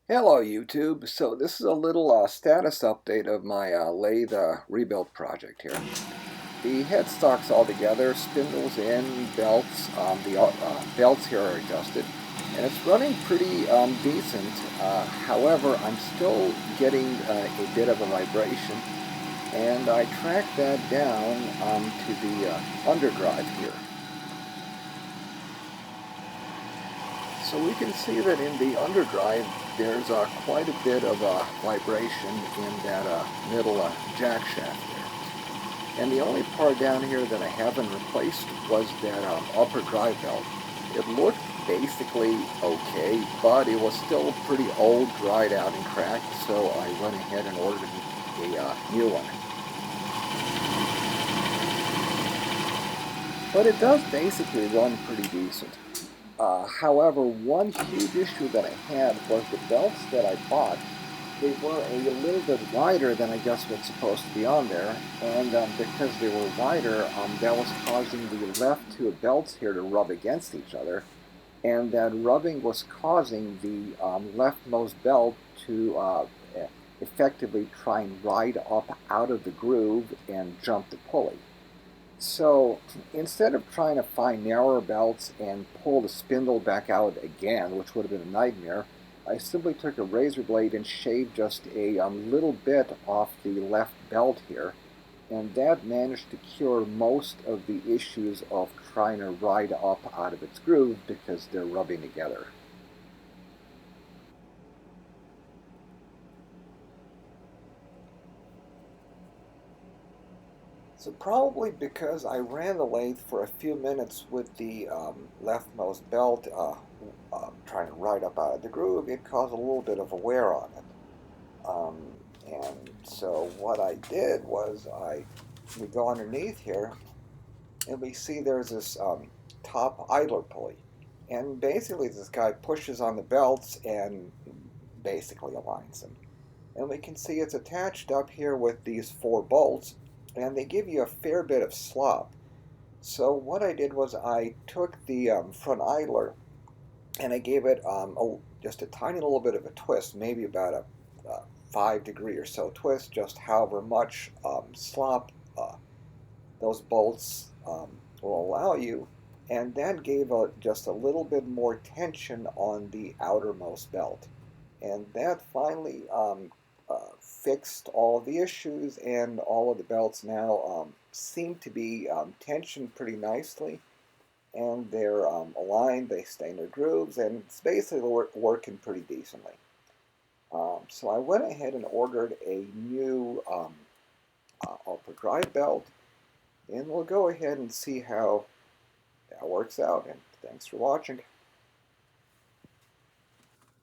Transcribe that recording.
Hello YouTube. So this is a little status update of my lathe rebuild project here. The headstock's all together, spindles in, belts. The belts here are adjusted, and it's running pretty decent. However, I'm still getting a bit of a vibration, and I tracked that down to the underdrive here. So we can see that in the underdrive there's quite a bit of vibration in that middle jack shaft there. And the only part down here that I haven't replaced was that upper drive belt. It looked basically okay, but it was still pretty old, dried out, and cracked, so I went ahead and ordered a new one. But it does basically run pretty decent. However, one huge issue that I had was the belts that I bought. They were a little bit wider than I guess what's supposed to be on there, and because they were wider, that was causing the left two belts here to rub against each other, and that rubbing was causing the leftmost belt to effectively try and ride up out of the groove and jump the pulley. So instead of trying to find narrower belts and pull the spindle back out again, which would have been a nightmare, I simply took a razor blade and shaved just a little bit off the left belt here, and that managed to cure most of the issues of trying to ride up out of its groove because they're rubbing together. So probably because I ran the lathe for a few minutes with the leftmost belt trying to ride up out of the groove, it caused a little bit of a wear on it. Um, and so what I did was we go underneath here and we see there's this top idler pulley. And basically this guy pushes on the belts and basically aligns them. And we can see it's attached up here with these four bolts, and they give you a fair bit of slop. So what I did was I took the front idler and I gave it just a tiny little bit of a twist, maybe about a 5 degree or so twist, just however much slop those bolts will allow you, and that gave just a little bit more tension on the outermost belt. And that finally fixed all of the issues, and all of the belts now seem to be tensioned pretty nicely, and they're aligned, they stay in their grooves, and it's basically working pretty decently. So I went ahead and ordered a new upper drive belt, and we'll go ahead and see how that works out. And thanks for watching.